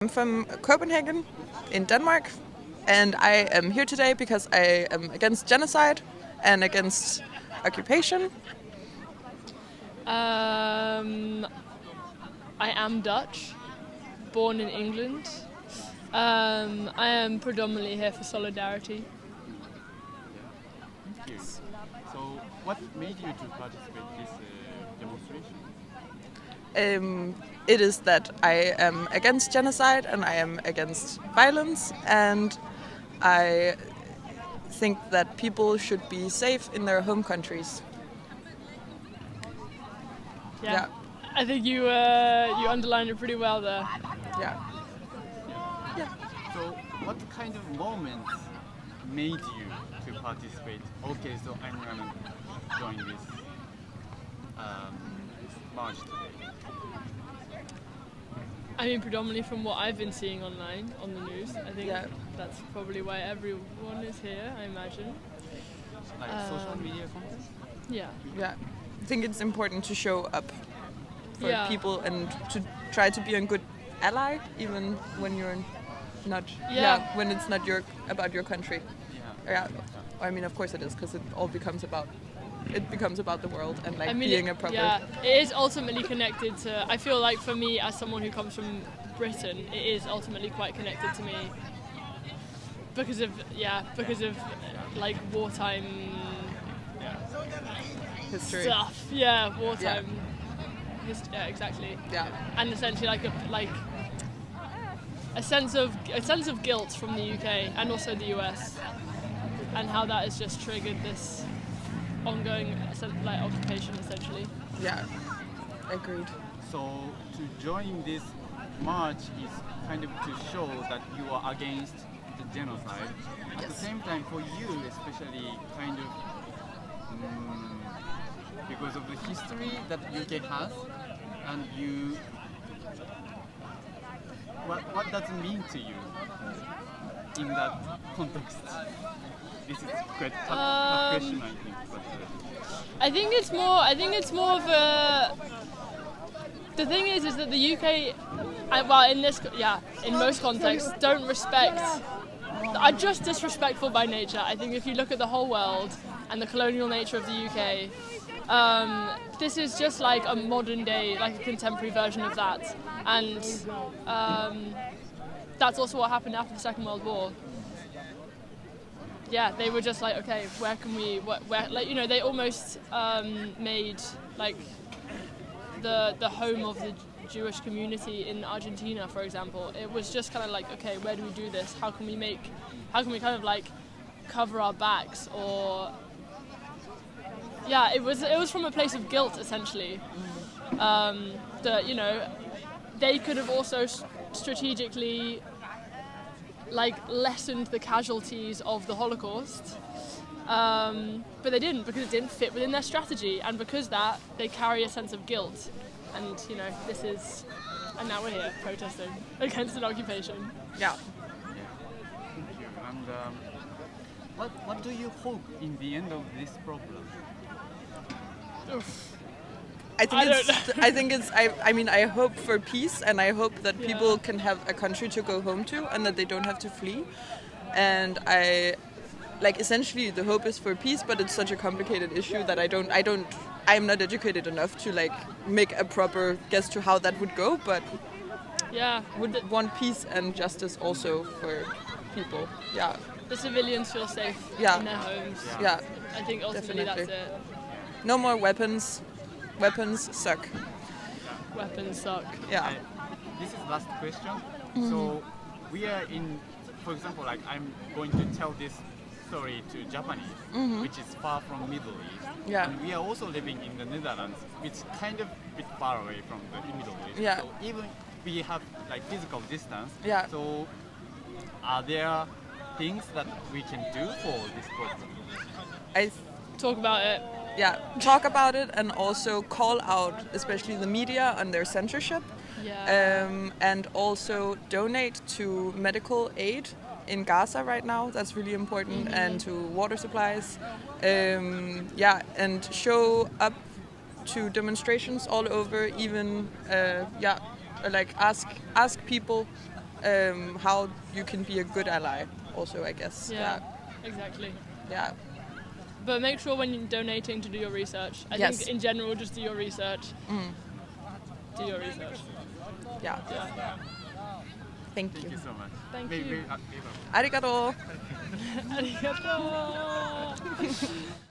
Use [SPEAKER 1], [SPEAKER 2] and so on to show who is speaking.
[SPEAKER 1] I'm from Copenhagen in Denmark, and I am here today because I am against genocide and against occupation.
[SPEAKER 2] I am Dutch, born in England. I am predominantly here for solidarity.
[SPEAKER 3] Thank you. So, what made you to participate in this demonstration?
[SPEAKER 1] It is that I am against genocide and I am against violence, and I think that people should be safe in their home countries.
[SPEAKER 2] Yeah. I think you underlined it pretty well there.
[SPEAKER 1] Yeah.
[SPEAKER 3] So, what kind of moments made you to participate? Okay, so I'm gonna join this march today.
[SPEAKER 2] I mean, predominantly from what I've been seeing online on the news. I think that's probably why everyone is here, I imagine.
[SPEAKER 3] Like social media content?
[SPEAKER 2] Yeah.
[SPEAKER 1] Yeah. I think it's important to show up for
[SPEAKER 2] Yeah.
[SPEAKER 1] people and to try to be a good ally, even when you're not. When it's not about your country.
[SPEAKER 3] Yeah.
[SPEAKER 1] I mean, of course it is, because it all becomes about the world and like
[SPEAKER 2] I mean,
[SPEAKER 1] being a proper.
[SPEAKER 2] Yeah, it is ultimately connected to. I feel like for me, as someone who comes from Britain, it is ultimately quite connected to me because of like wartime
[SPEAKER 1] history.
[SPEAKER 2] stuff. Yeah, wartime. Yeah, exactly.
[SPEAKER 1] Yeah.
[SPEAKER 2] And essentially like a sense of guilt from the UK and also the US, and how that has just triggered this ongoing like occupation essentially.
[SPEAKER 1] Yeah, agreed.
[SPEAKER 3] So, to join this march is kind of to show that you are against the genocide. At the same time, for you especially, kind of because of the history that UK has, and you, what does it mean to you in that context? This is quite tough question, I think. But,
[SPEAKER 2] I think it's more of a. The thing is that the UK, in most contexts, don't respect. Are just disrespectful by nature. I think if you look at the whole world and the colonial nature of the UK, this is just like a modern day, like a contemporary version of that, and that's also what happened after the Second World War. Yeah, they were just like, okay, where can we, they almost made like the home of the Jewish community in Argentina, for example. It was just kind of like, okay, where do we do this? How can we kind of like cover our backs? Or it was from a place of guilt essentially. That they could have also strategically like lessened the casualties of the Holocaust, but they didn't, because it didn't fit within their strategy, and because that they carry a sense of guilt, and and now we're here protesting against an occupation.
[SPEAKER 1] Yeah.
[SPEAKER 3] Thank you. And what do you hope in the end of this problem?
[SPEAKER 2] Oof.
[SPEAKER 1] I hope for peace, and I hope that people can have a country to go home to and that they don't have to flee. And essentially the hope is for peace, but it's such a complicated issue that I'm not educated enough to like make a proper guess to how that would go, but would want peace and justice also for people. Yeah.
[SPEAKER 2] The civilians feel safe in their homes.
[SPEAKER 1] Yeah.
[SPEAKER 2] I think ultimately
[SPEAKER 1] Definitely.
[SPEAKER 2] that's it.
[SPEAKER 1] No more weapons. Weapons suck.
[SPEAKER 2] Weapons suck.
[SPEAKER 1] Yeah.
[SPEAKER 3] This is last question. So we are for example, like I'm going to tell this story to Japanese, which is far from Middle East.
[SPEAKER 1] Yeah.
[SPEAKER 3] And we are also living in the Netherlands, which is kind of a bit far away from the Middle East.
[SPEAKER 1] Yeah.
[SPEAKER 3] So even we have like physical distance.
[SPEAKER 1] Yeah.
[SPEAKER 3] So are there things that we can do for this problem?
[SPEAKER 2] Talk about it.
[SPEAKER 1] Yeah, talk about it and also call out, especially the media, on their censorship.
[SPEAKER 2] Yeah.
[SPEAKER 1] And also donate to medical aid in Gaza right now. That's really important, and to water supplies. And show up to demonstrations all over. Even ask people how you can be a good ally also, I guess.
[SPEAKER 2] Yeah, exactly.
[SPEAKER 1] Yeah.
[SPEAKER 2] But make sure when you're donating to do your research. I think in general, just do your research. Do your research.
[SPEAKER 1] Yeah. Thank you.
[SPEAKER 3] Thank you so much.
[SPEAKER 2] Thank you.
[SPEAKER 1] Arigato.
[SPEAKER 2] ありがとう